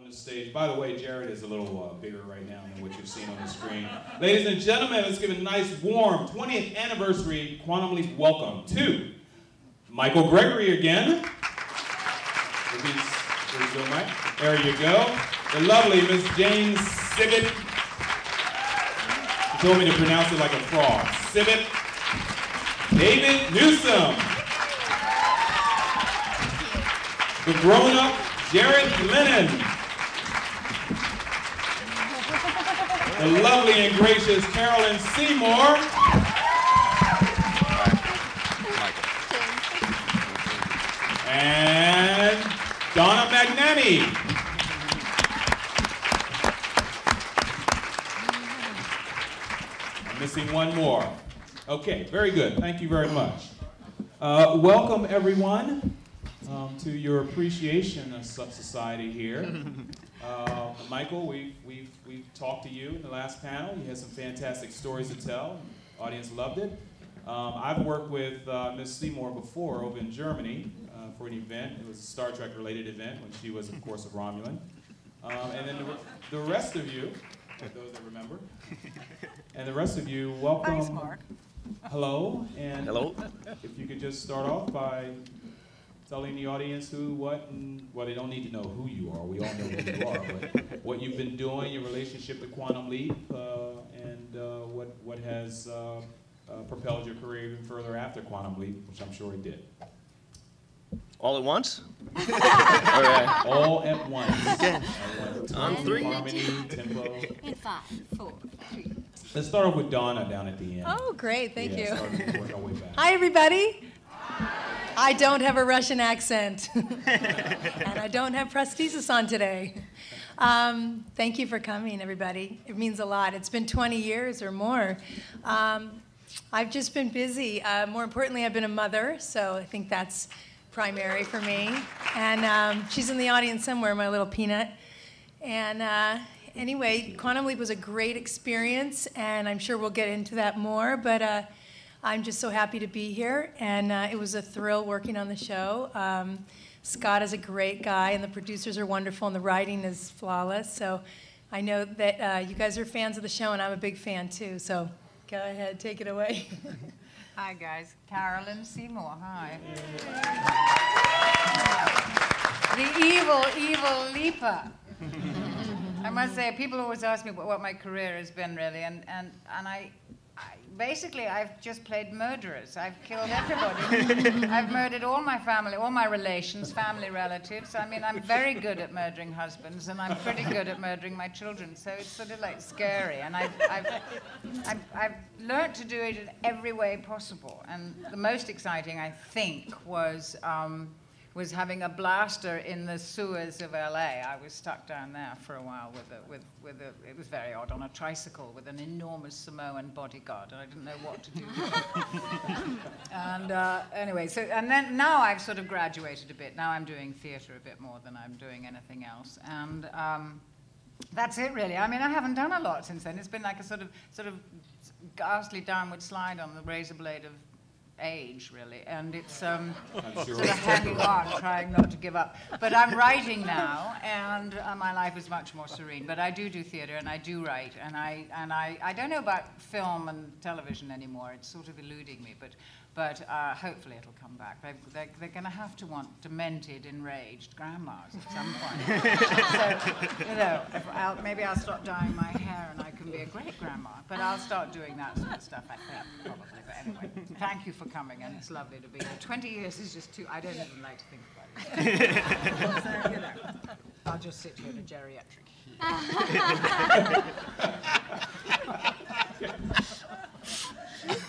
On the stage. By the way, Jarrett is a little bigger right now than what you've seen on the screen. Ladies and gentlemen, let's give a nice, warm 20th anniversary Quantum Leap welcome to Michael Gregory again. There you go. The lovely Miss Jane Sibbett. She told me to pronounce it like a frog. Sibbett. David Newsom. The grown-up Jarrett Lennon. The lovely and gracious Carolyn Seymour. And Donna Magnani. I'm missing one more. Okay, very good. Thank you very much. Welcome, everyone, to your appreciation society here. Michael, we've talked to you in the last panel. You had some fantastic stories to tell. The audience loved it. I've worked with Miss Seymour before over in Germany for an event. It was a Star Trek related event when she was, of course, a Romulan. And then the rest of you, those that remember, and the rest of you, welcome. Thanks, Mark. Hello. And hello. If you could just start off by telling the audience who, what, and, well, they don't need to know who you are. We all know who you are, but what you've been doing, your relationship to Quantum Leap, and what has propelled your career even further after Quantum Leap, which I'm sure it did. All at once? All right. All at once. Okay. On three. Harmony, tempo. In 5, 4, 3. Let's start off with Donna down at the end. Oh, great. Thank you. Work our way back. Hi, everybody. I don't have a Russian accent, and I don't have prosthesis on today. Thank you for coming, everybody. It means a lot. It's been 20 years or more. I've just been busy. More importantly, I've been a mother, so I think that's primary for me. And she's in the audience somewhere, my little peanut. And anyway, Quantum Leap was a great experience, and I'm sure we'll get into that more, but I'm just so happy to be here, and it was a thrill working on the show. Scott is a great guy, and the producers are wonderful, and the writing is flawless. So I know that you guys are fans of the show, and I'm a big fan too. So go ahead, take it away. Hi, guys. Carolyn Seymour. Hi. The evil leaper. I must say, people always ask me what my career has been, really, and I basically, I've just played murderers. I've killed everybody. I've murdered all my family, all my relations, family relatives. I mean, I'm very good at murdering husbands, and I'm pretty good at murdering my children. So it's sort of like scary. And I've learned to do it in every way possible. And the most exciting, I think, was having a blaster in the sewers of LA. I was stuck down there for a while it was very odd, on a tricycle with an enormous Samoan bodyguard, and I didn't know what to do. And anyway, and then now I've sort of graduated a bit. Now I'm doing theater a bit more than I'm doing anything else. And that's it, really. I mean, I haven't done a lot since then. It's been like a sort of ghastly downward slide on the razor blade of age, really, and it's sort of hanging on, trying not to give up. But I'm writing now, and my life is much more serene. But I do theater, and I do write, and I don't know about film and television anymore. It's sort of eluding me, but hopefully it'll come back. They're going to have to want demented, enraged grandmas at some point. So, you know, maybe I'll stop dyeing my hair, and I can be a great grandma. But I'll start doing that sort of stuff, I think, probably. But anyway, thank you for coming, and it's lovely to be here. 20 years is just too, I don't even like to think about it. So, you know, I'll just sit here in a geriatric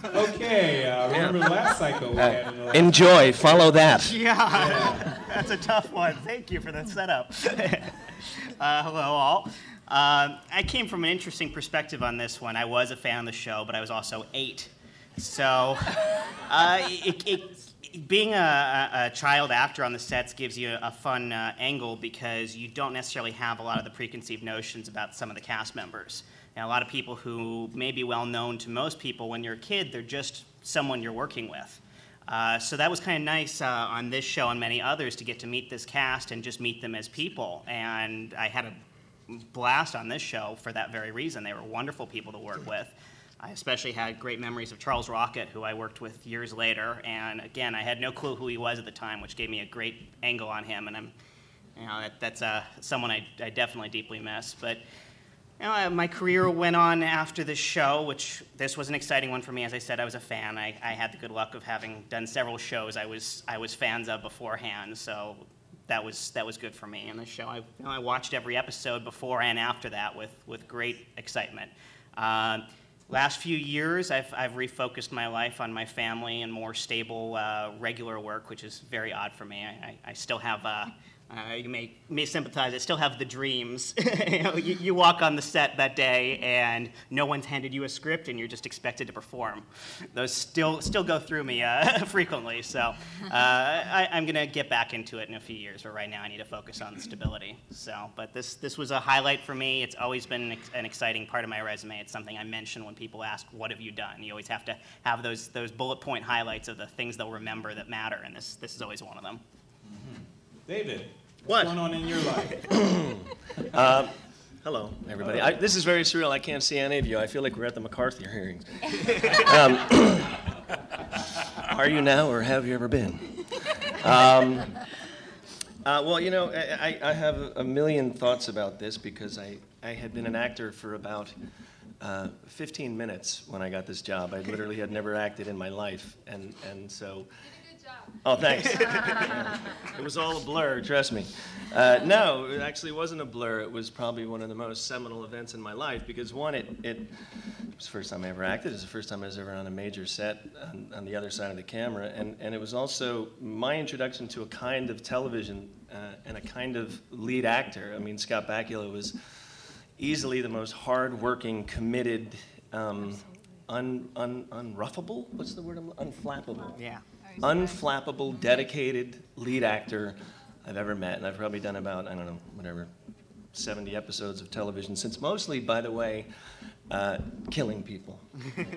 Okay, remember the last cycle we had? Enjoy, follow that. Yeah, that's a tough one. Thank you for the setup. Hello, all. I came from an interesting perspective on this one. I was a fan of the show, but I was also 8. So being a child actor on the sets gives you a fun angle because you don't necessarily have a lot of the preconceived notions about some of the cast members. And a lot of people who may be well known to most people when you're a kid, they're just someone you're working with. So that was kind of nice on this show and many others to get to meet this cast and just meet them as people. And I had a blast on this show for that very reason. They were wonderful people to work with. I especially had great memories of Charles Rocket, who I worked with years later. And again, I had no clue who he was at the time, which gave me a great angle on him. And that's someone I definitely deeply miss. But my career went on after this show, which this was an exciting one for me. As I said, I was a fan. I had the good luck of having done several shows I was fans of beforehand. So that was good for me. And the show, I watched every episode before and after that with great excitement. Last few years, I've refocused my life on my family and more stable, regular work, which is very odd for me. I still have, you may sympathize, I still have the dreams. You walk on the set that day and no one's handed you a script and you're just expected to perform. Those still go through me frequently, so I'm gonna get back into it in a few years, but right now I need to focus on the stability. But this was a highlight for me. It's always been an exciting part of my resume. It's something I mention when people ask, what have you done? You always have to have those bullet point highlights of the things they'll remember that matter, and this is always one of them. Mm-hmm. David, What? what's going on in your life? Hello, everybody. This is very surreal. I can't see any of you. I feel like we're at the McCarthy hearings. Are you now, or have you ever been? Well, I have a million thoughts about this because I had been an actor for about 15 minutes when I got this job. I literally had never acted in my life, and so. Oh, thanks. It was all a blur, trust me. No, it actually wasn't a blur. It was probably one of the most seminal events in my life because, one, it was the first time I ever acted. It was the first time I was ever on a major set on the other side of the camera. And it was also my introduction to a kind of television and a kind of lead actor. I mean, Scott Bakula was easily the most hard-working, committed, unruffable? What's the word? Unflappable. Yeah. Unflappable, dedicated lead actor I've ever met. And I've probably done about, 70 episodes of television since, mostly, by the way, killing people.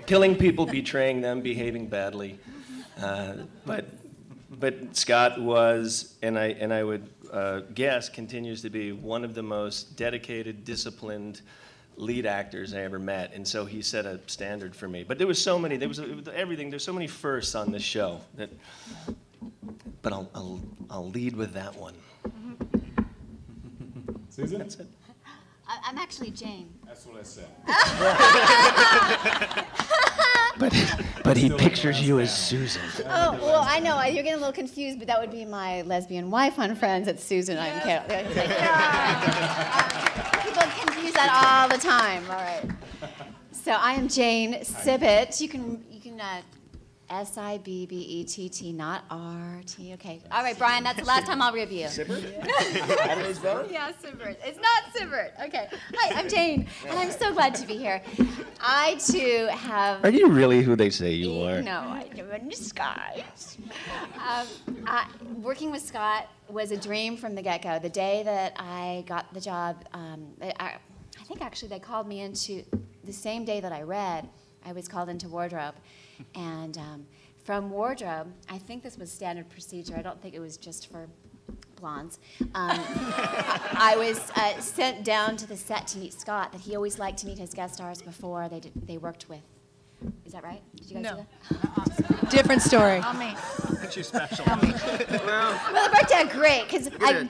Killing people, betraying them, behaving badly. But Scott was, and I would guess, continues to be one of the most dedicated, disciplined lead actors I ever met, and so he set a standard for me. But there was so many, everything. There's so many firsts on this show that. But I'll lead with that one. Susan? That's it. I'm actually Jane. That's what I said. But he pictures you as Susan. Oh, well, I know. You're getting a little confused, but that would be my lesbian wife on Friends. It's Susan. I'm Carolyn. People confuse that all the time. All right. So I am Jane Sibbett. You can Sibbett, not RT. Okay. All right, Brian, that's the last time I'll review. Sibbert? Adelaide Bone? Yeah, Sibbert. It's not Sibbert. Okay. Hi, I'm Jane, and I'm so glad to be here. I, too, have... Are you really who they say you are? No, I live in disguise. Working with Scott was a dream from the get-go. The day that I got the job, I think actually they called me into... The same day that I read, I was called into wardrobe. And from wardrobe, I think this was standard procedure. I don't think it was just for blondes. I was sent down to the set to meet Scott, that he always liked to meet his guest stars before they worked with. Is that right? Did you guys do that? Different story. On me. Too special. Well, it worked out great,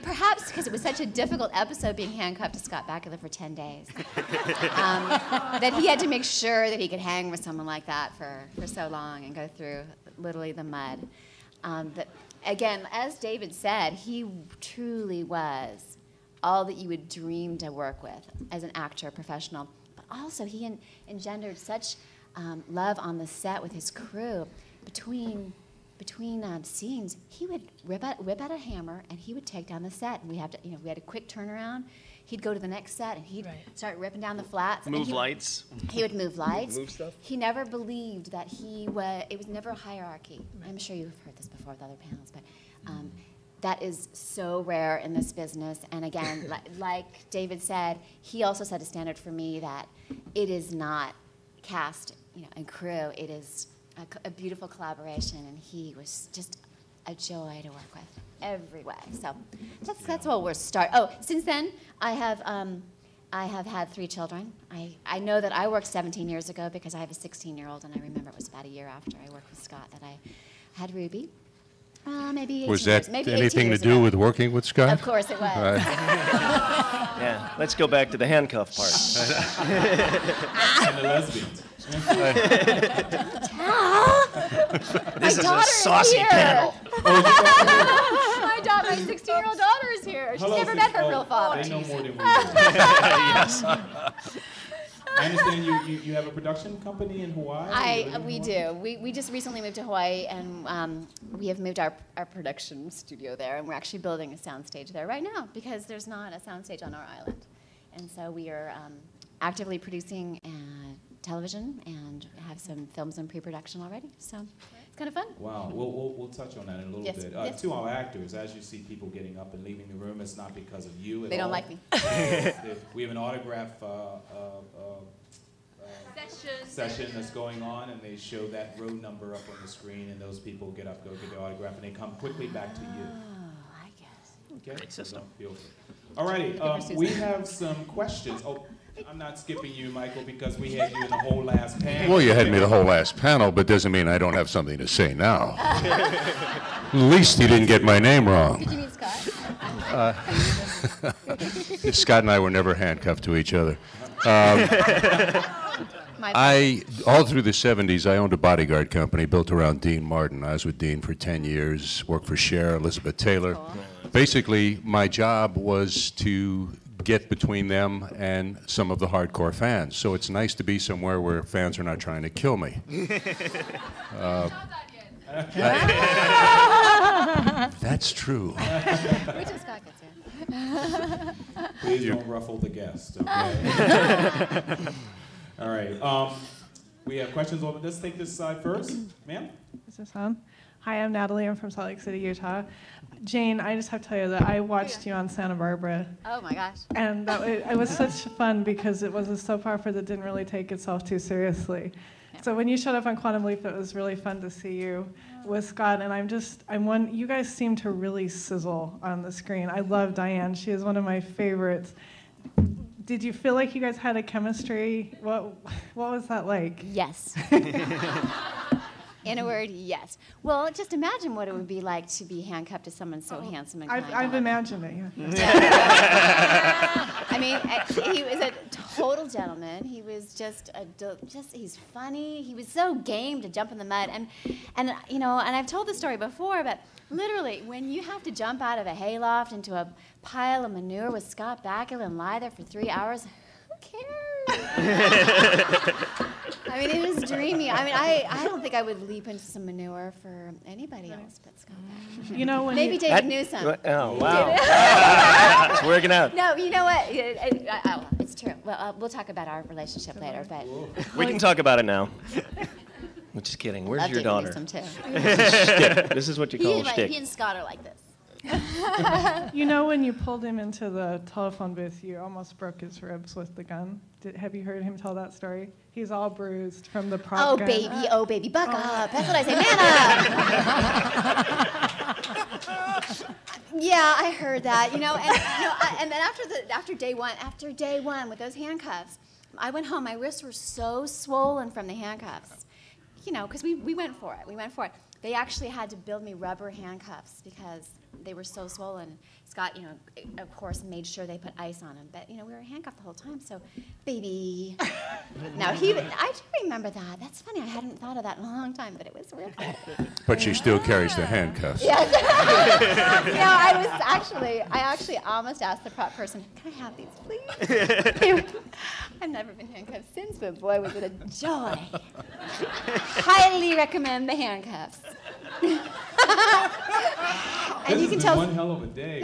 perhaps because it was such a difficult episode being handcuffed to Scott Bakula for 10 days, that he had to make sure that he could hang with someone like that for so long and go through literally the mud. But again, as David said, he truly was all that you would dream to work with as an actor, professional. But also, he engendered such love on the set with his crew. Between scenes, he would whip out a hammer and he would take down the set. And we had a quick turnaround. He'd go to the next set and he'd start ripping down the flats. Move lights. He would move lights. Move stuff. He never believed that it was never a hierarchy. I'm sure you've heard this before with other panels, but that is so rare in this business. And again, like David said, he also set a standard for me that it is not cast, and crew. It is a beautiful collaboration, and he was just a joy to work with every way. So that's what we're since then, I have had 3 children. I know that I worked 17 years ago because I have a 16-year-old, and I remember it was about a year after I worked with Scott that I had Ruby. Maybe 18 Was years, that maybe anything 18 to years do ago. with working with Scott? Of course it was. Right. Yeah, let's go back to the handcuff part. And the lesbians. This is a daughter saucy is here. panel. my 16-year-old daughter is here. She's Hello, never met her real father. They know more than we do. Yes. I understand you have a production company in Hawaii? We do. We just recently moved to Hawaii, and we have moved our production studio there, and we're actually building a soundstage there right now because there's not a soundstage on our island. And so we are actively producing television and have some films in pre-production already. So it's kind of fun. Wow, we'll touch on that in a little bit. Yes. To our actors, as you see people getting up and leaving the room, it's not because of you at all. They don't like me. We have an autograph session that's going on, and they show that road number up on the screen, and those people get up, go get their autograph, and they come quickly back to you. Oh, I guess. Okay? So don't feel free. All righty, we have some questions. Oh, I'm not skipping you, Michael, because we had you in the whole last panel. Well, you had me the whole last panel, but doesn't mean I don't have something to say now. At least he didn't get my name wrong. Did you meet Scott? Scott and I were never handcuffed to each other. My All through the 70s, I owned a bodyguard company built around Dean Martin. I was with Dean for 10 years, worked for Cher, Elizabeth Taylor. Cool. Basically, my job was to get between them and some of the hardcore fans. So it's nice to be somewhere where fans are not trying to kill me. That's true. Wait till Scott gets here. Please don't ruffle the guest, okay? All right. We have questions over. Let's take this side first. Ma'am? Is this on? Hi, I'm Natalie. I'm from Salt Lake City, Utah. Jane, I just have to tell you that I watched you on Santa Barbara. Oh my gosh. And it was such fun because it was a soap opera that didn't really take itself too seriously. Yeah. So when you showed up on Quantum Leap, it was really fun to see you with Scott. And you guys seem to really sizzle on the screen. I love Diane. She is one of my favorites. Did you feel like you guys had a chemistry? What was that like? Yes. In a word, yes. Well, just imagine what it would be like to be handcuffed to someone so handsome and kind. I've imagined it, yeah. I mean, he was a total gentleman. He was he's funny. He was so game to jump in the mud. And you know, and I've told the story before, but literally, when you have to jump out of a hayloft into a pile of manure with Scott Bakula and lie there for 3 hours, who cares? I mean, it was dreamy. I mean, I don't think I would leap into some manure for anybody else but Scott Bakula. You know, when Maybe David Newsom. Oh, wow. It's working out. No, you know what? It's true. Well, we'll talk about our relationship later, but We can talk about it now. I'm just kidding. Where's love your David daughter? Newsom too. Shtick. This is what you call a shtick. He and Scott are like this. You know, when you pulled him into the telephone booth, you almost broke his ribs with the gun. Have you heard him tell that story? He's all bruised from the prop gun. Oh baby, buck up. That's what I say, man up. Yeah, I heard that. You know, and then after day one with those handcuffs, I went home. My wrists were so swollen from the handcuffs. You know, because we went for it. They actually had to build me rubber handcuffs because they were so swollen. Scott, you know, of course, made sure they put ice on him. But, you know, we were handcuffed the whole time, so, baby. Now, I do remember that. That's funny. I hadn't thought of that in a long time, but it was real good. But she still carries the handcuffs. Yes. You know, I actually almost asked the prop person, can I have these, please? I've never been handcuffed since, but boy, was it a joy. Highly recommend the handcuffs. And you can tell one hell of a day.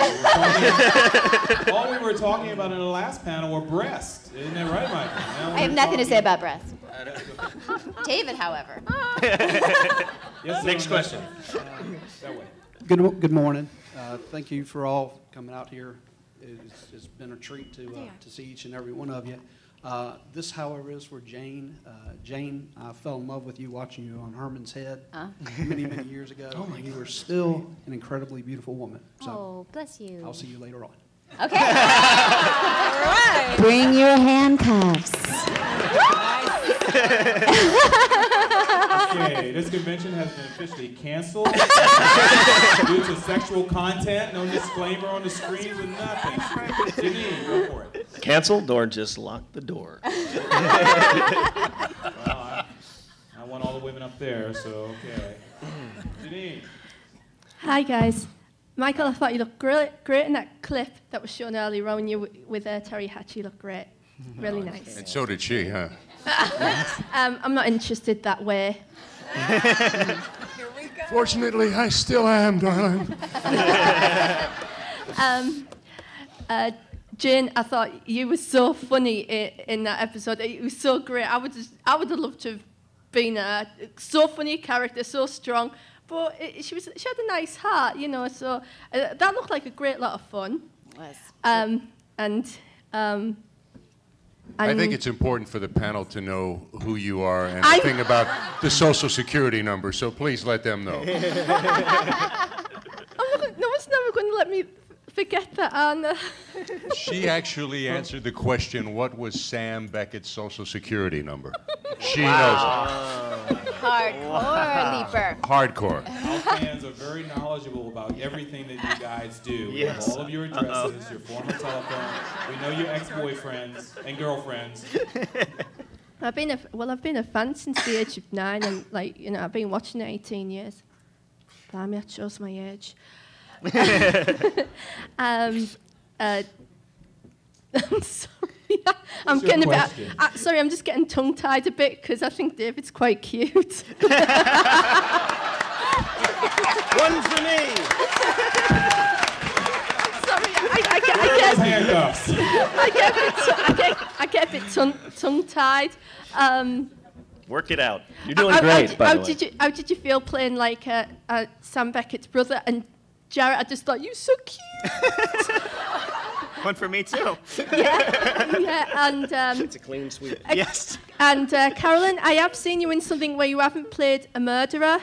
All we were talking about in the last panel were breasts. Isn't that right, Michael? I have nothing to say about breasts. David, however. Yes, Next question. That way. Good morning. Thank you for all coming out here. It's been a treat to see each and every one of you. This, however, is for Jane. Jane, I fell in love with you watching you on Herman's Head many, many years ago. Oh, and you were still an incredibly beautiful woman. So Oh, bless you. I'll see you later on. Okay. All right. Bring your handcuffs. Okay, this convention has been officially canceled due to sexual content. No disclaimer on the screens and nothing. Janine, go for it. Canceled or just lock the door? Well, I want all the women up there, so okay. Janine. Hi guys. Michael, I thought you looked great in that clip that was shown earlier on you with Terry Hatch. You looked great. Really nice. And so did she, huh? I'm not interested that way. Fortunately, I still am, darling. Jane, I thought you were so funny in that episode. It was so great. I would have loved to have been a so funny character, so strong. But she had a nice heart, you know. So that looked like a great lot of fun. It was. I think it's important for the panel to know who you are and the thing about the Social Security number, so please let them know. No one's never going to let me forget that, Anna. She actually answered the question, what was Sam Beckett's Social Security number? She knows it. Hardcore leaper. Hardcore. Our fans are very knowledgeable about everything that you guys do. We have all of your addresses, your former telephone. We know your ex-boyfriends and girlfriends. I've been a fan since the age of 9, and I've been watching it 18 years. Blimey, I chose my age. I'm sorry. I'm just getting tongue-tied a bit because I think David's quite cute. One for me. Sorry, I get a bit tongue-tied. Work it out. You're doing great, by the way. How did you feel playing like Sam Beckett's brother? And Jarrett, I just thought, you so cute. One for me, too. Yeah, and... it's a clean sweep. Yes. And Carolyn, I have seen you in something where you haven't played a murderer.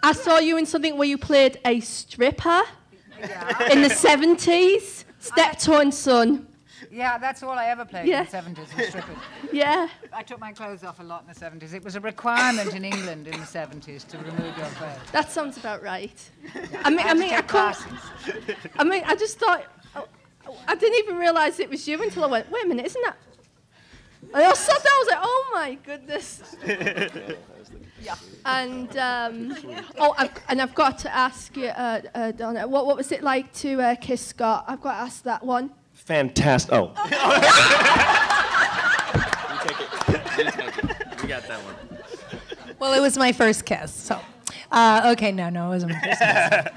I saw you in something where you played a stripper in the 70s. Steptoe and Son. Yeah, that's all I ever played in the 70s, was strippers. Yeah. I took my clothes off a lot in the 70s. It was a requirement in England in the 70s to remove your clothes. That sounds about right. Yeah. I just thought, I didn't even realise it was you until I went, wait a minute, isn't that? And I sat down, I was like, oh my goodness. Yeah. And I've got to ask you, Donna, what was it like to kiss Scott? I've got to ask that one. Fantastic. Oh. You take it. We got that one. Well, it was my first kiss, so. Okay, no, it wasn't my first kiss.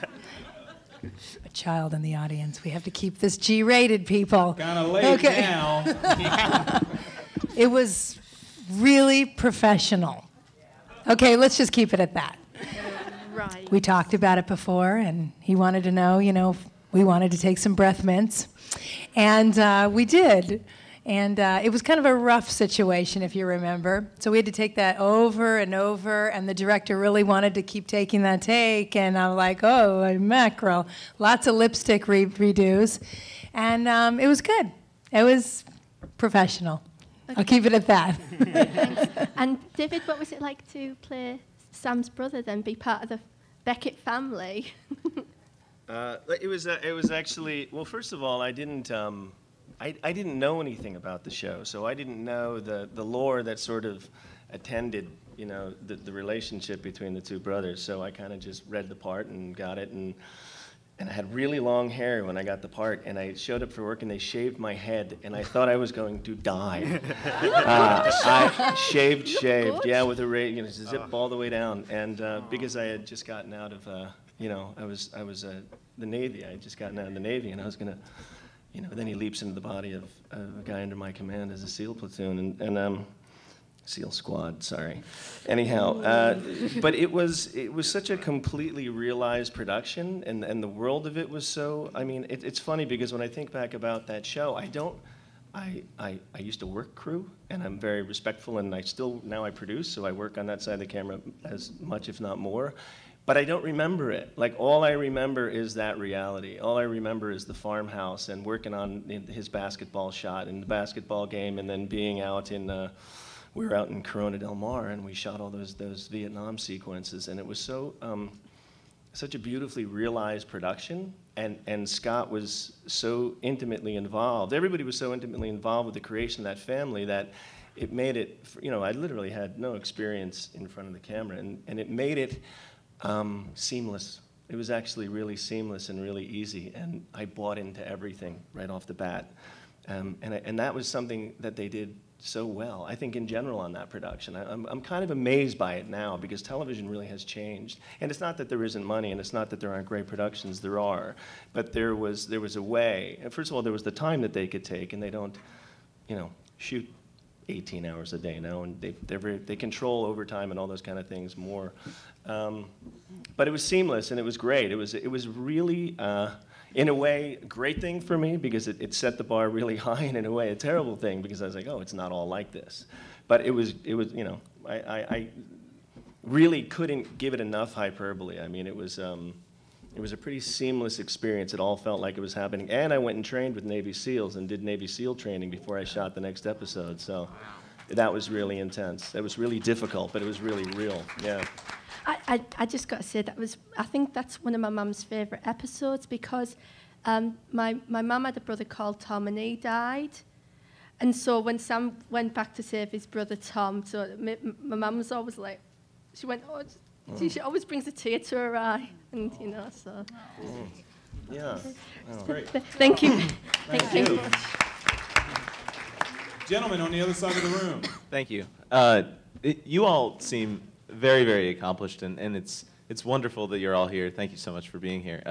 A child in the audience. We have to keep this G-rated, people. Kind of late now. It was really professional. Okay, let's just keep it at that. Right. We talked about it before, and he wanted to know, if we wanted to take some breath mints. And we did. And it was kind of a rough situation, if you remember. So we had to take that over and over, and the director really wanted to keep taking that take. And I'm like, oh, mackerel. Lots of lipstick redos. And it was good. It was professional. Okay. I'll keep it at that. Thanks. And David, what was it like to play Sam's brother, then be part of the Beckett family? It was actually, well, first of all, I didn't know anything about the show, so I didn't know the lore that sort of attended, the relationship between the two brothers. So I kind of just read the part and got it, and I had really long hair when I got the part, and I showed up for work and they shaved my head, and I thought I was going to die. I shaved, yeah, with a zip all the way down, and because I had just gotten out of, I was the Navy. I had just gotten out of the Navy, and I was gonna, then he leaps into the body of a guy under my command as a SEAL platoon, and SEAL squad, sorry. Anyhow, but it was such a completely realized production, and the world of it was so, it's funny because when I think back about that show, I used to work crew, and I'm very respectful, and now I produce, so I work on that side of the camera as much, if not more. But I don't remember it. Like, all I remember is that reality. All I remember is the farmhouse and working on his basketball shot and the basketball game, and then being out in, we were out in Corona del Mar, and we shot all those Vietnam sequences, and it was so, such a beautifully realized production, and Scott was so intimately involved. Everybody was so intimately involved with the creation of that family that it made it, I literally had no experience in front of the camera, and it made it seamless. It was actually really seamless and really easy, and I bought into everything right off the bat. And that was something that they did so well, I think, in general on that production. I'm kind of amazed by it now, because television really has changed. And it's not that there isn't money, and it's not that there aren't great productions, there are. But there was a way. And first of all, there was the time that they could take, and they don't, shoot 18 hours a day now, and they control overtime and all those kind of things more. But it was seamless, and it was great. It was really, in a way, a great thing for me, because it set the bar really high, and in a way, a terrible thing, because I was like, oh, it's not all like this. But it was I really couldn't give it enough hyperbole. I mean, it was a pretty seamless experience. It all felt like it was happening. And I went and trained with Navy SEALs and did Navy SEAL training before I shot the next episode. So that was really intense. That was really difficult, but it was really real. Yeah. I just got to say, I think that's one of my mum's favourite episodes, because my mum had a brother called Tom, and he died. And so when Sam went back to save his brother Tom, so my mum was always like, she went, she always brings a tear to her eye, and so. Yeah, that's great. Thank you. Thank you. Gentlemen on the other side of the room. Thank you. You all seem very, very accomplished, and it's wonderful that you're all here. Thank you so much for being here.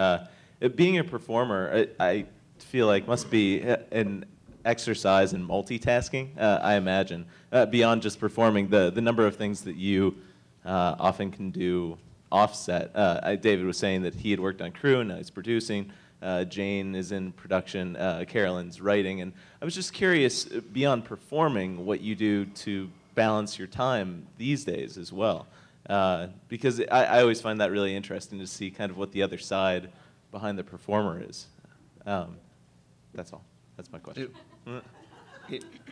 Being a performer, I feel like must be an exercise in multitasking, I imagine, beyond just performing, the number of things that you often can do offset. David was saying that he had worked on crew, and now he's producing. Jane is in production. Carolyn's writing. And I was just curious, beyond performing, what you do to balance your time these days as well. Because I always find that really interesting to see kind of what the other side behind the performer is. That's all. That's my question.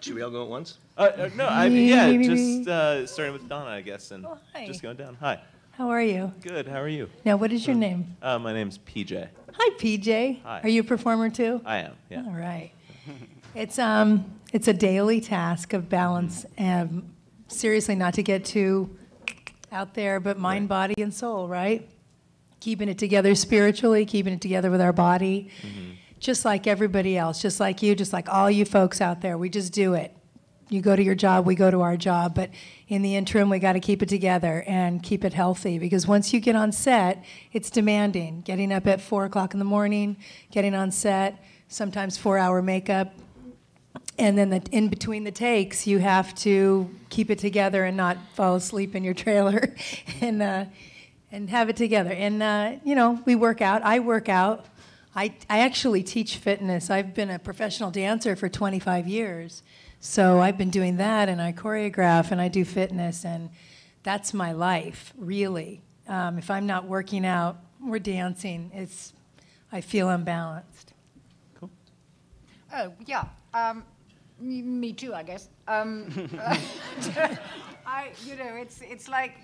Should we all go at once? No, I mean, yeah, just starting with Donna, I guess, and just going down. Hi. How are you? Good. How are you? Now, what is your name? My name's PJ. Hi, PJ. Hi. Are you a performer too? I am. Yeah. All right. It's a daily task of balance, and seriously, not to get too out there, but mind, body, and soul, right? Keeping it together spiritually, keeping it together with our body, just like everybody else, just like you, just like all you folks out there. We just do it. You go to your job, we go to our job, but in the interim, we got to keep it together and keep it healthy, because once you get on set, it's demanding. Getting up at 4 o'clock in the morning, getting on set, sometimes 4-hour makeup, and then in between the takes, you have to keep it together and not fall asleep in your trailer, and have it together. And we work out. I work out. I actually teach fitness. I've been a professional dancer for 25 years. So I've been doing that, and I choreograph, and I do fitness, and that's my life, really. If I'm not working out or dancing, I feel unbalanced. Cool. Oh, yeah. Me too, I guess. It's like...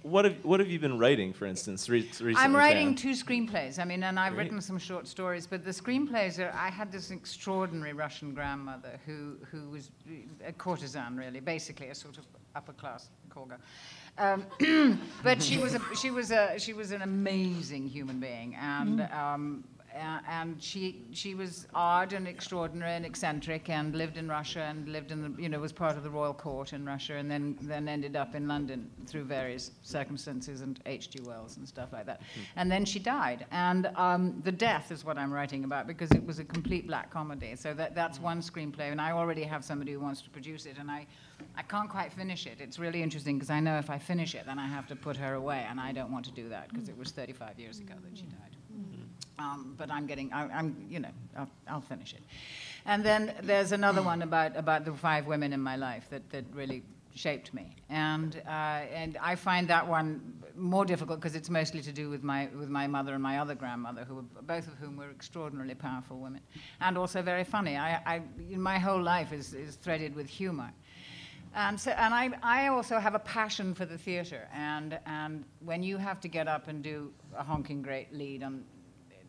What have you been writing, for instance, recently? I'm writing 2 screenplays. I mean, and I've written some short stories, but the screenplays I had this extraordinary Russian grandmother who was a courtesan, really, basically a sort of upper class call girl. But she was an amazing human being, and she was odd and extraordinary and eccentric, and lived in Russia, and lived in was part of the royal court in Russia, and then ended up in London through various circumstances, and H.G. Wells and stuff like that. And then she died, and the death is what I'm writing about, because it was a complete black comedy. So that's one screenplay, and I already have somebody who wants to produce it, and I can't quite finish it. It's really interesting, because I know if I finish it, then I have to put her away, and I don't want to do that, because it was 35 years ago that she died. But I'll finish it. And then there's another one about the 5 women in my life that really shaped me, and I find that one more difficult because it's mostly to do with my mother and my other grandmother, both of whom were extraordinarily powerful women, and also very funny. My whole life is threaded with humor. And I also have a passion for the theater, and when you have to get up and do a honking great lead on,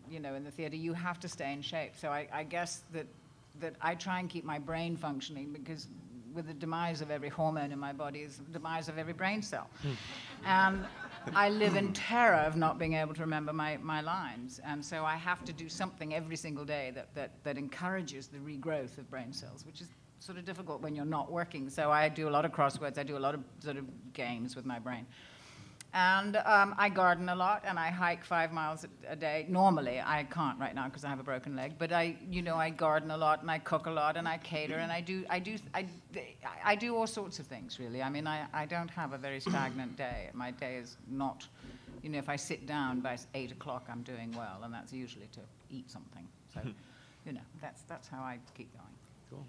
in the theater, you have to stay in shape. So I guess that I try and keep my brain functioning, because with the demise of every hormone in my body is the demise of every brain cell. And I live in terror of not being able to remember my lines. And so I have to do something every single day that encourages the regrowth of brain cells, which is sort of difficult when you're not working. So I do a lot of crosswords. I do a lot of sort of games with my brain. And I garden a lot, and I hike 5 miles a day. Normally, I can't right now because I have a broken leg. But I garden a lot, and I cook a lot, and I cater, and I do all sorts of things, really. I mean, I don't have a very stagnant day. My day is not, if I sit down by 8 o'clock, I'm doing well, and that's usually to eat something. So, that's how I keep going. Cool.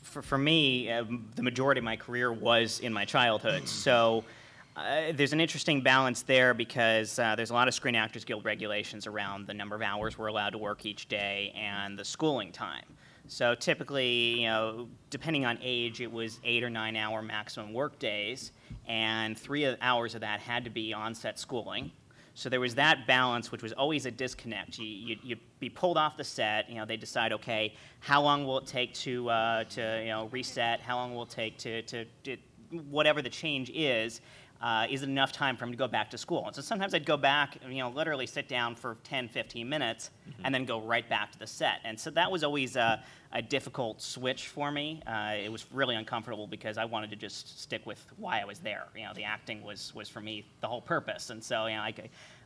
For me, the majority of my career was in my childhood. So there's an interesting balance there, because there's a lot of Screen Actors Guild regulations around the number of hours we're allowed to work each day and the schooling time. So typically, depending on age, it was 8 or 9 hour maximum work days, and 3 hours of that had to be on-set schooling. So there was that balance, which was always a disconnect. You'd be pulled off the set. They decide, okay, how long will it take to reset? How long will it take to whatever the change is it enough time for him to go back to school? And so sometimes I'd go back, literally sit down for 10, 15 minutes, and then go right back to the set. And so that was always a difficult switch for me. It was really uncomfortable, because I wanted to just stick with why I was there. The acting was for me the whole purpose. And so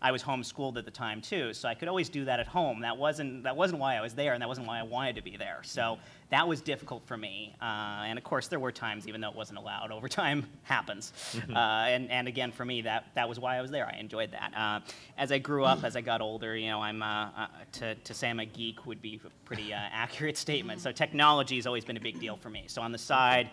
I was homeschooled at the time too, so I could always do that at home. That wasn't why I was there, and that wasn't why I wanted to be there. So that was difficult for me. And of course, there were times, even though it wasn't allowed, overtime happens. And again, for me, that was why I was there. I enjoyed that. As I grew up, as I got older, I'm to say I'm a geek would be a pretty accurate statement. So technology has always been a big deal for me. So on the side,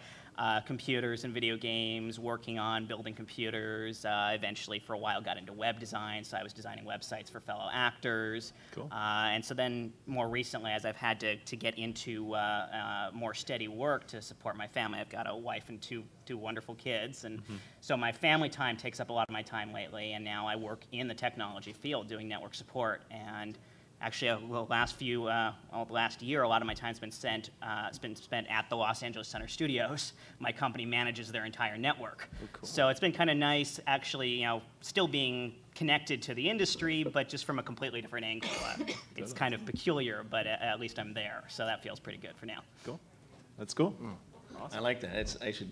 computers and video games, working on building computers. Eventually, for a while, got into web design, so I was designing websites for fellow actors. Cool. And so then, more recently, as I've had to get into more steady work to support my family, I've got a wife and two wonderful kids, and so my family time takes up a lot of my time lately, and now I work in the technology field doing network support. And actually, the last year, a lot of my time's been spent at the Los Angeles Center Studios. My company manages their entire network. Oh, cool. So it's been kind of nice, actually, still being connected to the industry, but just from a completely different angle. It's kind of peculiar, but at least I'm there. So that feels pretty good for now. Cool. That's cool. Awesome. I like that. I should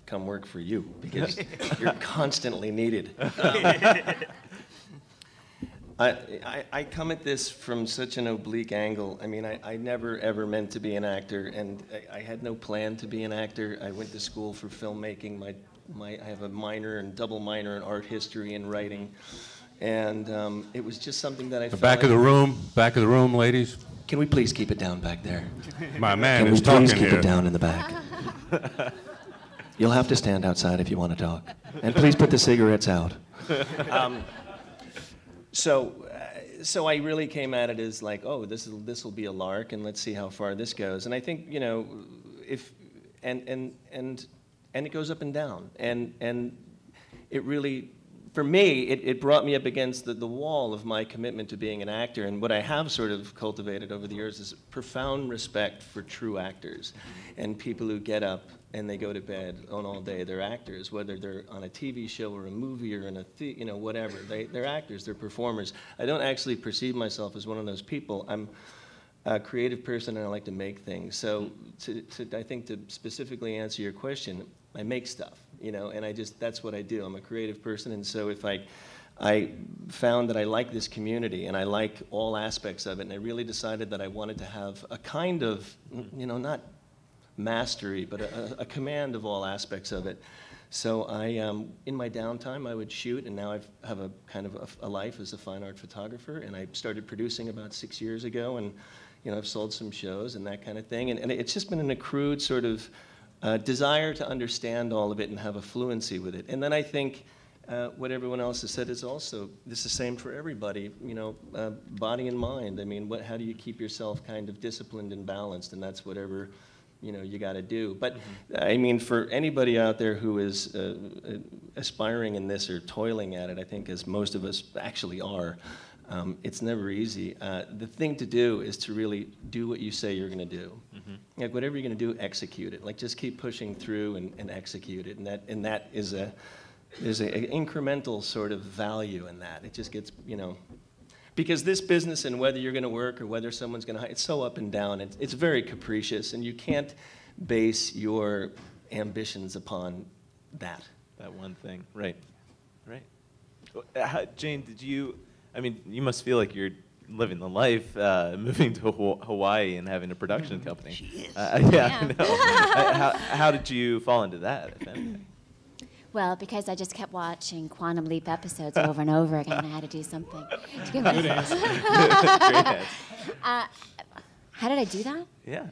come work for you, because you're constantly needed. I come at this from such an oblique angle. I mean, I never, ever meant to be an actor, and I had no plan to be an actor. I went to school for filmmaking. I have a minor and double minor in art history and writing, and it was just something that I felt back of the room, ladies. Can we please keep it down back there? My man is talking here. Can we please keep it down in the back? You'll have to stand outside if you want to talk. And please put the cigarettes out. So I really came at it as like, oh, this will be a lark, and let's see how far this goes. And I think, if and it goes up and down, and it really, for me, it brought me up against the wall of my commitment to being an actor. And what I have sort of cultivated over the years is profound respect for true actors and people who get up and they go to bed on all day. They're actors, whether they're on a TV show or a movie or in a whatever. They're actors. They're performers. I don't actually perceive myself as one of those people. I'm a creative person, and I like to make things. So I think to specifically answer your question, I make stuff, and that's what I do. I'm a creative person, and so if I found that I like this community and I like all aspects of it, and I really decided that I wanted to have a kind of, not mastery, but a command of all aspects of it. So I, in my downtime, I would shoot, and now I have a kind of a life as a fine art photographer, and I started producing about 6 years ago, and I've sold some shows and that kind of thing, and it's just been an accrued sort of desire to understand all of it and have a fluency with it. And then I think what everyone else has said is also, this is the same for everybody, body and mind. I mean, how do you keep yourself kind of disciplined and balanced? And that's whatever, you got to do. But I mean, for anybody out there who is aspiring in this or toiling at it, I think as most of us actually are, it's never easy. The thing to do is to really do what you say you're going to do. Mm-hmm. Like whatever you're going to do, execute it. Like just keep pushing through and execute it. And that is there's an incremental sort of value in that. It just gets, because this business and whether you're going to work or whether someone's going to, it's so up and down. It's very capricious, and you can't base your ambitions upon that. That one thing, right. Jane, you must feel like you're living the life, moving to Hawaii and having a production company. She is. Yeah, I know. How did you fall into that, if anything? Well, because I just kept watching Quantum Leap episodes over and over again, I had to do something. Good answer. Great answer. How did I do that? Yeah.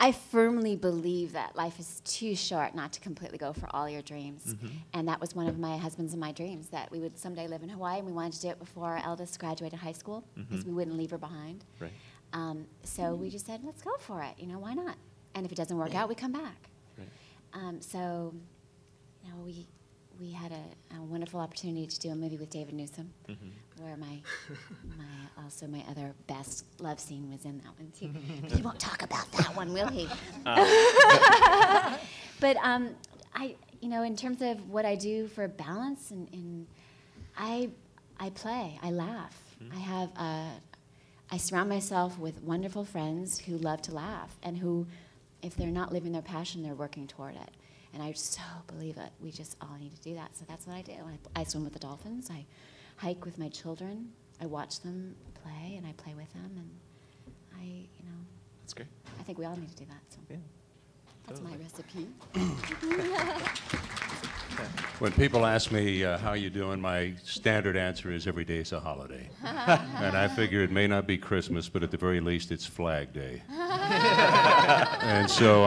I firmly believe that life is too short not to completely go for all your dreams. Mm-hmm. And that was one of my husband's and my dreams, that we would someday live in Hawaii, and we wanted to do it before our eldest graduated high school, because we wouldn't leave her behind. Right. So we just said, let's go for it. Why not? And if it doesn't work out, we come back. Right. So we had a wonderful opportunity to do a movie with David Newsom, where my other best love scene was in that one too. He won't talk about that one, will he? But in terms of what I do for balance, and I play, I laugh. I surround myself with wonderful friends who love to laugh, and who, if they're not living their passion, they're working toward it. And I so believe it. We just all need to do that. So that's what I do. I swim with the dolphins. I hike with my children. I watch them play, and I play with them. And That's great. I think we all need to do that. So yeah, that's totally. My recipe. When people ask me how you doing, my standard answer is every day is a holiday. And I figure it may not be Christmas, but at the very least it's Flag Day. And so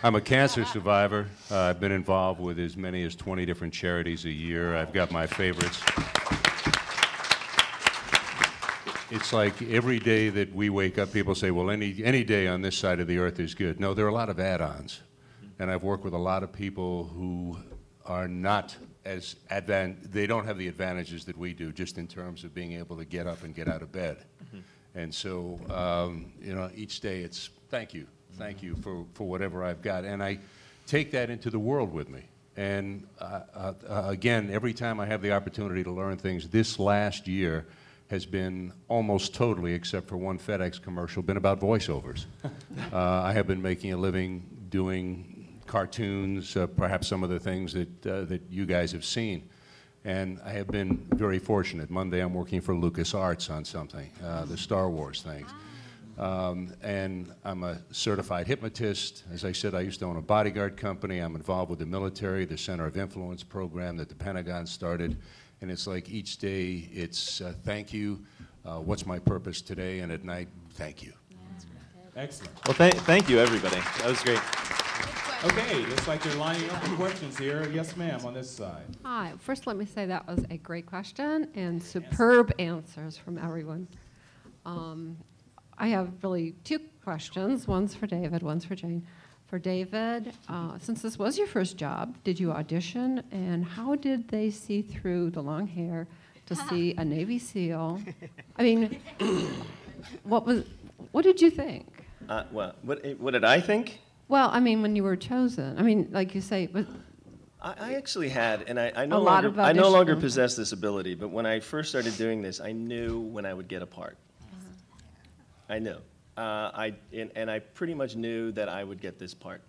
I'm a cancer survivor. I've been involved with as many as 20 different charities a year. I've got my favorites. It's like every day that we wake up, people say, well, any day on this side of the earth is good. No, there are a lot of add-ons. And I've worked with a lot of people who are not as they don't have the advantages that we do, just in terms of being able to get up and get out of bed. And so, each day it's thank you for whatever I've got. And I take that into the world with me. And again, every time I have the opportunity to learn things, this last year has been almost totally, except for one FedEx commercial, been about voiceovers. I have been making a living doing cartoons, perhaps some of the things that you guys have seen. And I have been very fortunate. Monday I'm working for LucasArts on something, the Star Wars things. And I'm a certified hypnotist. As I said, I used to own a bodyguard company. I'm involved with the military, the Center of Influence program that the Pentagon started. And it's like each day it's thank you, what's my purpose today, and at night, thank you. Yeah. Excellent. Well, thank you, everybody. That was great. Okay, looks like you're lining up for questions here. Yes, ma'am, on this side. Hi. First, let me say that was a great question and superb answers from everyone. I have really two questions. One's for David, one's for Jane. For David, since this was your first job, did you audition, and how did they see through the long hair to see a Navy SEAL? I mean, what did you think? Well, what did I think? Well, I mean, when you were chosen, I mean, like you say, but I actually had, and I no longer possess this ability, but when I first started doing this, I knew when I would get a part. I knew. I pretty much knew that I would get this part.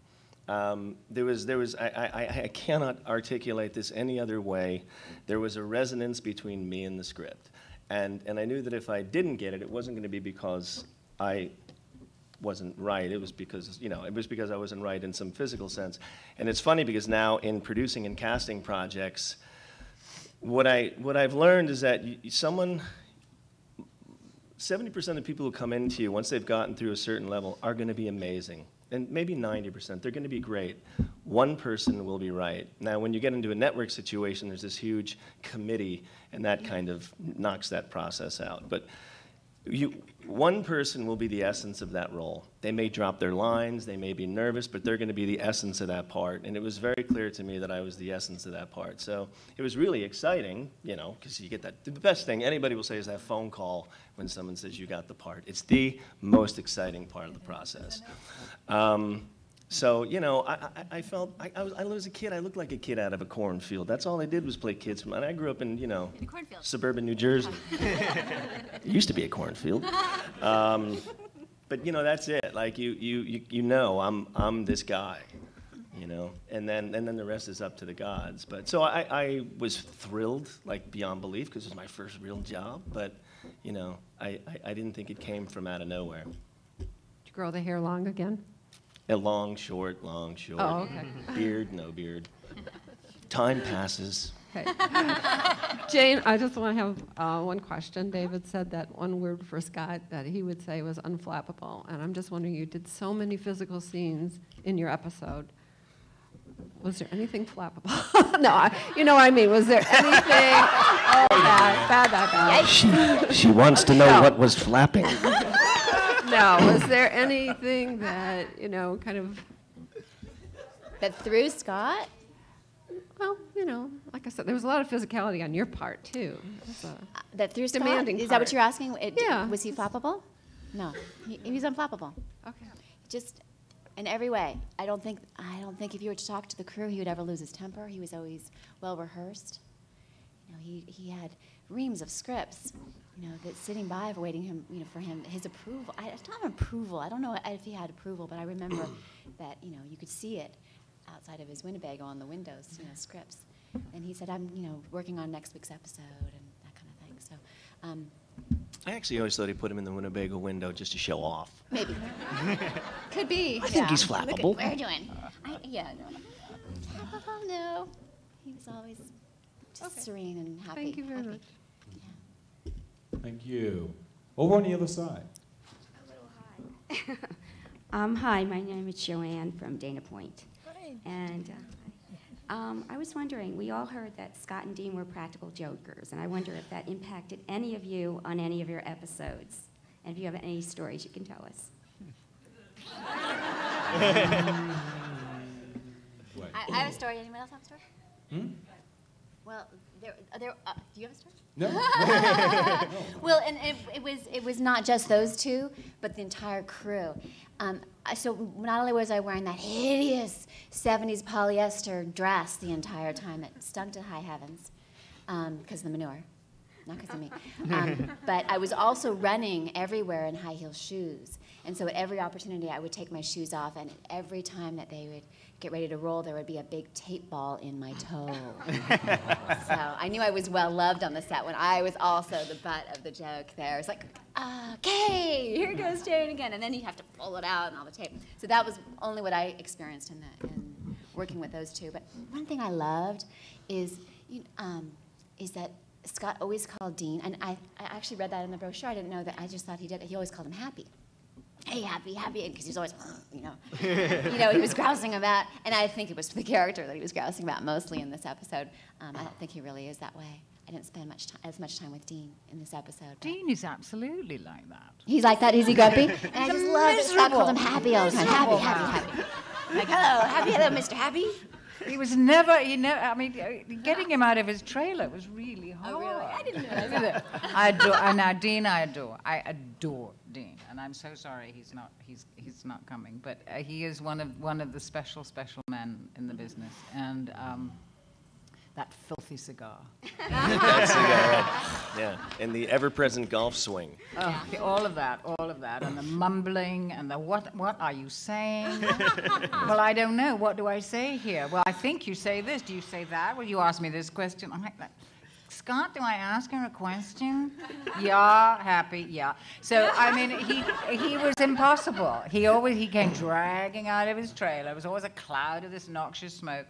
I cannot articulate this any other way. There was a resonance between me and the script. And I knew that if I didn't get it, it wasn't going to be because I wasn't right. It was because, I wasn't right in some physical sense. And it's funny because now in producing and casting projects, what I've learned is that 70% of the people who come into you, once they've gotten through a certain level, are going to be amazing. And maybe 90%, they're going to be great. One person will be right. Now, when you get into a network situation, there's this huge committee, and that kind of knocks that process out. But one person will be the essence of that role. They may drop their lines, they may be nervous, but they're going to be the essence of that part. And it was very clear to me that I was the essence of that part. So it was really exciting, because you get that. The best thing anybody will say is that phone call when someone says you got the part. It's the most exciting part of the process. So, I felt, I was a kid, I looked like a kid out of a cornfield. That's all I did was play kids. And I grew up in, suburban New Jersey. It used to be a cornfield. But, that's it. Like, I'm this guy, and then the rest is up to the gods. But so I was thrilled, like, beyond belief, because it was my first real job. But, I didn't think it came from out of nowhere. Did you grow the hair long again? Long, short. Oh, okay. Beard, no beard. Time passes. Okay. Jane, I just want to have one question. David said that one word for Scott that he would say was unflappable. And I'm just wondering, you did so many physical scenes in your episode. Was there anything flappable? No, you know what I mean. Was there anything? Oh, bad. She wants to know what was flapping. No, was there anything that, kind of... That threw Scott? Well, like I said, there was a lot of physicality on your part, too. That threw Scott? Demanding Is that what you're asking? Yeah. Was he flappable? No, he was unflappable. Okay. Just in every way. I don't think if you were to talk to the crew, he would ever lose his temper. He was always well rehearsed. He had reams of scripts. That sitting by waiting for his approval. It's not approval. I don't know if he had approval, but I remember that, you could see it outside of his Winnebago on the windows, scripts. And he said, I'm, working on next week's episode and that kind of thing. So, I actually always thought he put him in the Winnebago window just to show off. Maybe. Could be. I think he's flappable. Look at what we're doing. No. He was always just serene and happy. Thank you very much. Thank you. Over on the other side. Hi, my name is Joanne from Dana Point. And I was wondering, we all heard that Scott and Dean were practical jokers, and I wonder if that impacted any of you on any of your episodes, and if you have any stories you can tell us. I have a story. Anyone else have a story? Well, do you have a story? No. Well, and it was not just those two, but the entire crew. So not only was I wearing that hideous 70s polyester dress the entire time, it stunk to high heavens because of the manure, not because of me. But I was also running everywhere in high heel shoes. And so at every opportunity, I would take my shoes off, and every time that they would get ready to roll, there would be a big tape ball in my toe. So I knew I was well loved on the set when I was also the butt of the joke there. It's like, okay, here goes Jane again. And then you have to pull it out and all the tape. So that was only what I experienced in working with those two. But one thing I loved is that Scott always called Dean, and I actually read that in the brochure. I didn't know that. I just thought he did. He always called him Happy. Hey, Happy, because he was always, he was grousing about, and I think it was the character that he was grousing about mostly in this episode. I don't think he really is that way. I didn't spend as much time with Dean in this episode. Dean is absolutely like that. He's like that? Is he grumpy? And I just love that Scott called him Happy all the time. Happy. Like, hello, Mr. Happy. He never, I mean, getting him out of his trailer was really hard. Oh, really? I didn't know that. I adore, now Dean I adore Dean, and I'm so sorry he's not coming, but he is one of the special men in the business, and that filthy cigar. That cigar, yeah, and the ever-present golf swing. Oh, all of that, and the mumbling, and the what are you saying? Well, I don't know. What do I say here? Well, I think you say this. Do you say that? Well, you ask me this question. I'm like, Scott, do I ask her a question? Yeah, happy, yeah. So, I mean, he was impossible. He came dragging out of his trailer. There was always a cloud of this noxious smoke.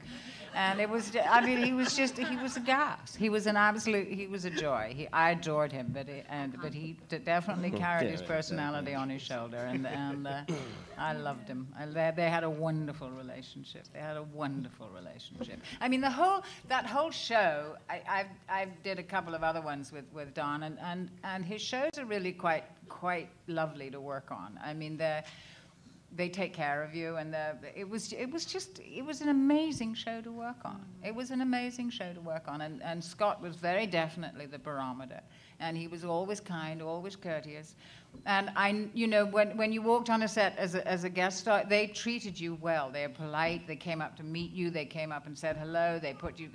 And it was, I mean, he was a gas. He was a joy. I adored him, but he definitely carried his personality on his shoulder, and I loved him. They had a wonderful relationship. I mean, that whole show, I did a couple of other ones with Don, and his shows are really quite lovely to work on. I mean, they take care of you, and it was an amazing show to work on. It was an amazing show to work on, and Scott was very definitely the barometer, and he was always kind, always courteous, and when you walked on a set as a guest star, they treated you well. They were polite. They came up to meet you. They came up and said hello. They put you.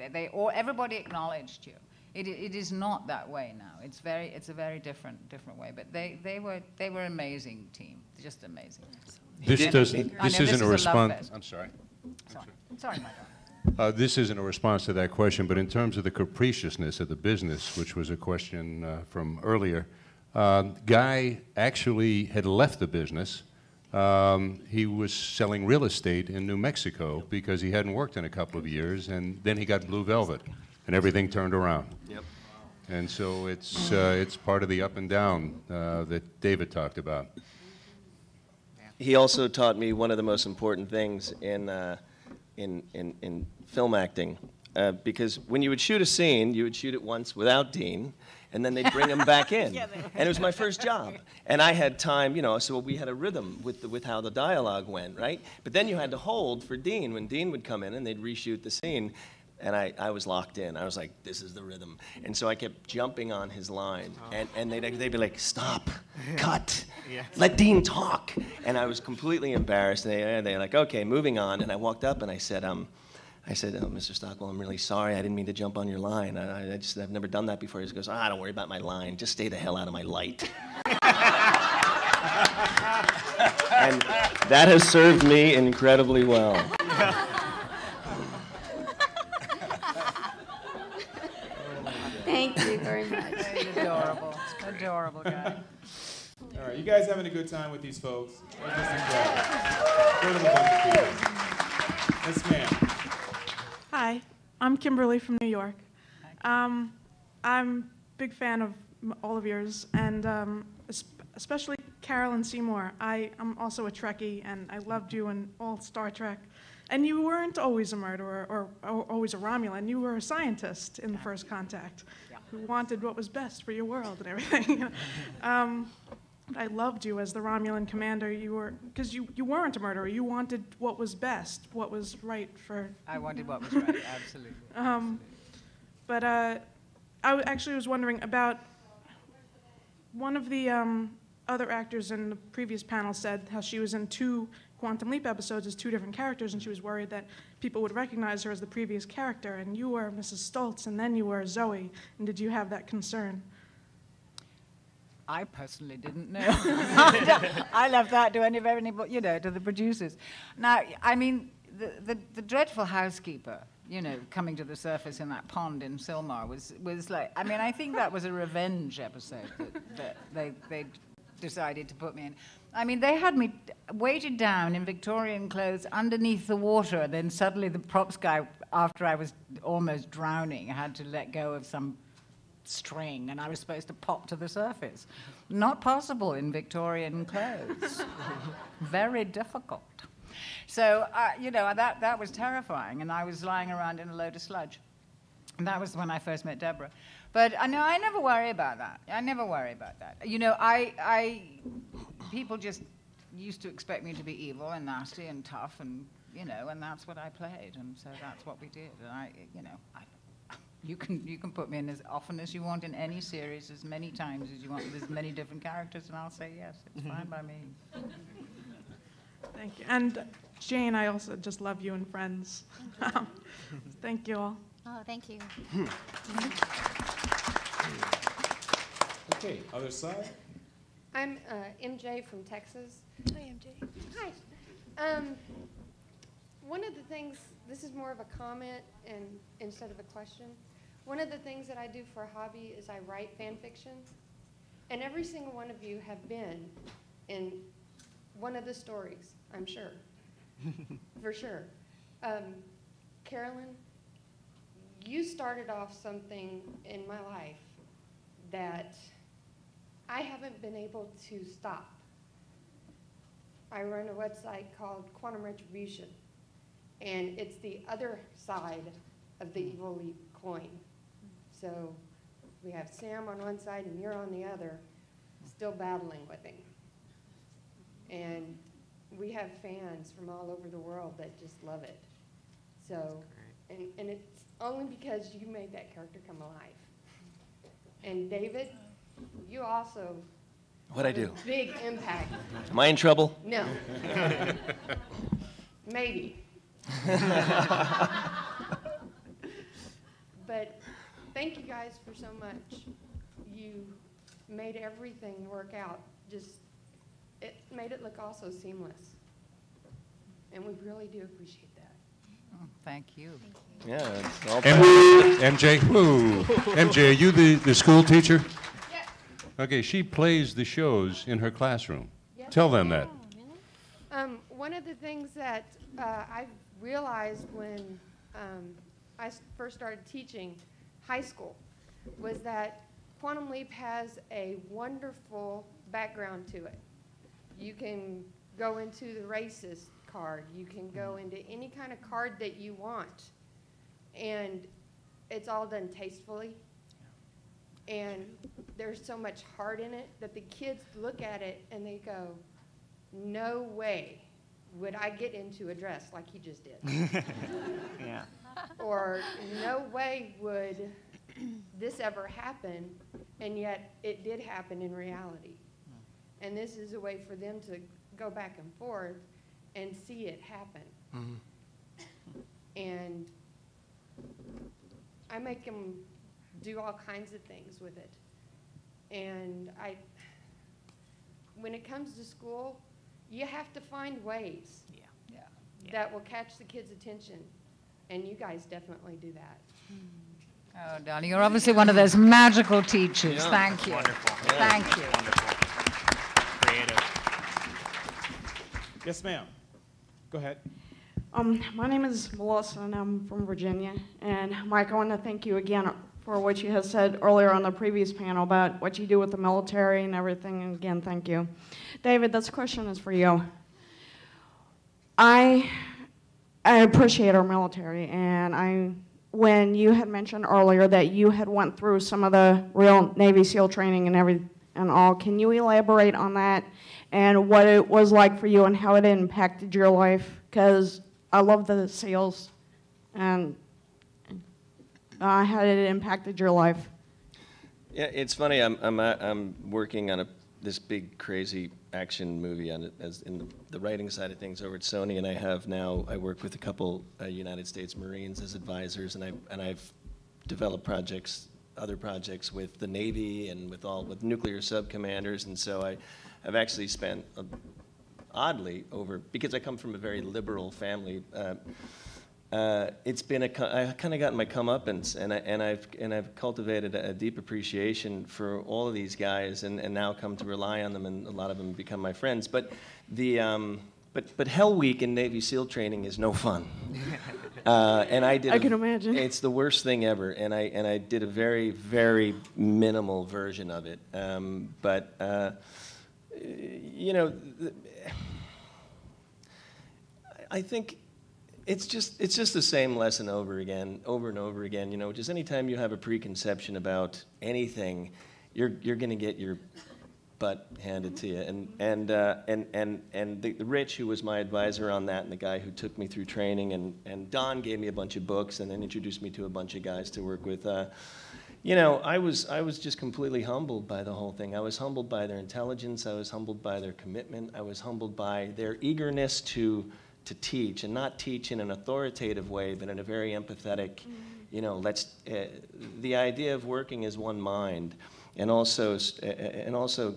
Everybody acknowledged you. It is not that way now. It's a very different way. But they were an amazing team, just amazing. This isn't a response. I'm sorry. Sorry, Michael. This isn't a response to that question, but in terms of the capriciousness of the business, which was a question from earlier, Guy actually had left the business. He was selling real estate in New Mexico because he hadn't worked in a couple of years, and then he got Blue Velvet, and everything turned around. Yep. And so it's part of the up and down that David talked about. He also taught me one of the most important things in film acting, because when you would shoot a scene, you would shoot it once without Dean, and then they'd bring him back in. And it was my first job. And I had time, so we had a rhythm with how the dialogue went, right? But then you had to hold for Dean. When Dean would come in and they'd reshoot the scene, and I was locked in. I was like, this is the rhythm. And so I kept jumping on his line. And they'd be like, stop, cut, let Dean talk. And I was completely embarrassed. And they're like, okay, moving on. And I walked up and I said, Mr. Stockwell, I'm really sorry. I didn't mean to jump on your line. I've never done that before. He goes, don't worry about my line. Just stay the hell out of my light. And that has served me incredibly well. Thank you very much. Adorable guy. All right, you guys having a good time with these folks? They're just incredible. Incredible bunch of people. Yes, ma'am. Hi, I'm Kimberly from New York. I'm a big fan of all of yours, and especially Carolyn Seymour. I'm also a Trekkie, and I loved you in all Star Trek. And you weren't always a murderer or always a Romulan. You were a scientist in the First Contact who wanted what was best for your world and everything. I loved you as the Romulan commander. Because you weren't a murderer. You wanted what was best, what was right for... I wanted what was right, absolutely. But I actually was wondering about one of the other actors in the previous panel said how she was in 2 Quantum Leap episodes as 2 different characters, and she was worried that people would recognize her as the previous character, and you were Mrs. Stoltz, and then you were Zoe. And did you have that concern? I personally didn't know. I left that to anybody, to the producers. Now, I mean, the dreadful housekeeper, coming to the surface in that pond in Seymour was like, I mean, I think that was a revenge episode that they decided to put me in. I mean, they had me weighted down in Victorian clothes underneath the water, and then suddenly the props guy, after I was almost drowning, had to let go of some string, and I was supposed to pop to the surface. Not possible in Victorian clothes. Very difficult. So, that was terrifying, and I was lying around in a load of sludge. And that was when I first met Deborah. But I never worry about that. People just used to expect me to be evil and nasty and tough, and and that's what I played, and so that's what we did. And you can put me in as often as you want in any series, as many times as you want, with as many different characters, and I'll say yes. It's fine by me. Thank you. And Jane, I also just love you and Friends. Thank you all. Oh, thank you. Okay, other side. I'm MJ from Texas. Hi, MJ. Hi. One of the things, this is more of a comment and instead of a question. one of the things that I do for a hobby is I write fan fiction. And every single one of you have been in one of the stories, I'm sure. For sure. Carolyn, you started off something in my life that I haven't been able to stop. I run a website called Quantum Retribution, and it's the other side of the evil leap coin. So we have Sam on one side and you're on the other, still battling with him. And we have fans from all over the world that just love it. So, and it's only because you made that character come alive. And David, you also What'd I do? have a big impact. Am I in trouble? No. Maybe. But thank you guys for so much. You made everything work out. Just, it made it look also seamless. And we really do appreciate that. Oh, thank you. Yeah, it's all MJ, woo. MJ, are you the school teacher? Yes. Okay, she plays the shows in her classroom. Yes. Tell them that. One of the things that I realized when I first started teaching high school was that Quantum Leap has a wonderful background to it. You can go into the racist card. You can go into any kind of card that you want. And it's all done tastefully. And there's so much heart in it that the kids look at it and they go, no way would I get into a dress like he just did. Yeah. Or no way would this ever happen, and yet it did happen in reality. And this is a way for them to go back and forth and see it happen. Mm-hmm. And I make them do all kinds of things with it. And when it comes to school, you have to find ways that will catch the kids' attention. And you guys definitely do that. Oh, Donna, you're obviously one of those magical teachers. Yeah. Thank you. Wonderful. Thank you. Wonderful. Creative. Yes, ma'am. Go ahead. My name is Melissa, and I'm from Virginia. And Mike, I want to thank you again for what you had said earlier on the previous panel about what you do with the military and everything. And again, thank you. David, this question is for you. I appreciate our military, and when you had mentioned earlier that you had went through some of the real Navy SEAL training and all, can you elaborate on that and what it was like for you and how it impacted your life? Because I love the SEALs, and how it impacted your life. Yeah, it's funny. I'm working on this big crazy action movie on it, as in the writing side of things over at Sony, and I work with a couple United States Marines as advisors, and I've developed other projects with the Navy and with nuclear subcommanders, and so I've actually spent oddly because I come from a very liberal family. It's been I kind of gotten my comeuppance, and I've cultivated a deep appreciation for all of these guys, and now come to rely on them, and a lot of them become my friends. But but Hell Week in Navy SEAL training is no fun. And I can imagine. It's the worst thing ever, and I did a very, very minimal version of it. I think it's just the same lesson over and over again. Just anytime you have a preconception about anything, you're going to get your butt handed to you. And the Rich, who was my advisor on that, and the guy who took me through training, and Don gave me a bunch of books, and then introduced me to a bunch of guys to work with. I was just completely humbled by the whole thing. I was humbled by their intelligence. I was humbled by their commitment. I was humbled by their eagerness to teach, and not teach in an authoritative way, but in a very empathetic, the idea of working as one mind, and also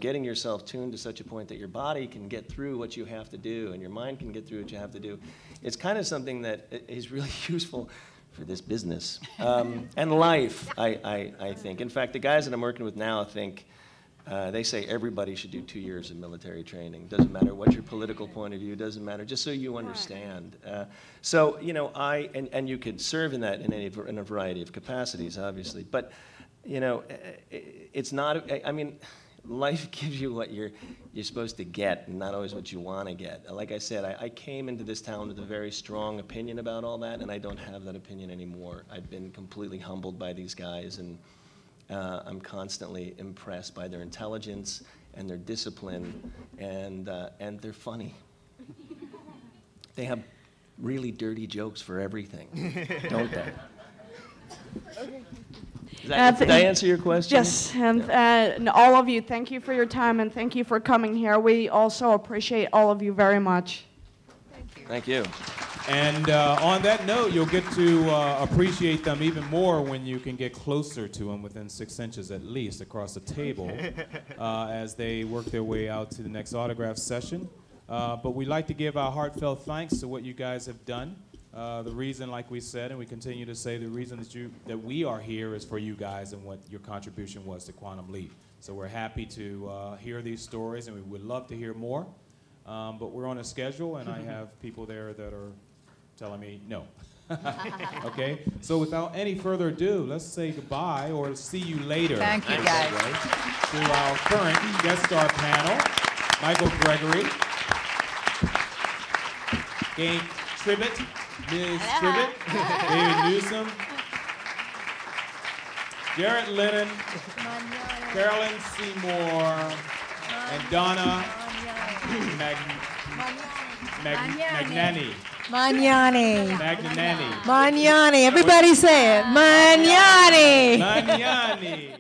getting yourself tuned to such a point that your body can get through what you have to do, and your mind can get through what you have to do. It's kind of something that is really useful for this business. And life, I think. In fact, the guys that I'm working with now think, they say everybody should do 2 years of military training. Doesn't matter what your political point of view, doesn't matter, just so you understand. So, you know, and you could serve in that in a variety of capacities, obviously. But, you know, it's not, I mean, life gives you what you're supposed to get and not always what you want to get. Like I said, I came into this town with a very strong opinion about all that, and I don't have that opinion anymore. I've been completely humbled by these guys, and I'm constantly impressed by their intelligence and their discipline, and they're funny. They have really dirty jokes for everything, don't they? Did I answer your question? Yes, and all of you, thank you for your time and thank you for coming here. We also appreciate all of you very much. Thank you. And on that note, you'll get to appreciate them even more when you can get closer to them, within 6 inches at least, across the table, as they work their way out to the next autograph session. But we'd like to give our heartfelt thanks to what you guys have done. The reason, like we said, and we continue to say, the reason that we are here is for you guys and what your contribution was to Quantum Leap. So we're happy to hear these stories, and we would love to hear more. But we're on a schedule, and I have people there that are telling me no. Okay? So without any further ado, let's say goodbye or see you later. Thank you, guys. To our current guest star panel, Michael Gregory, Sibbett, Ms. Sibbett, David Newsom, Jarrett, Lennon, Carolyn, Seymour, and Donna, Magnani. Magnani. Everybody say it. Magnani. Magnani.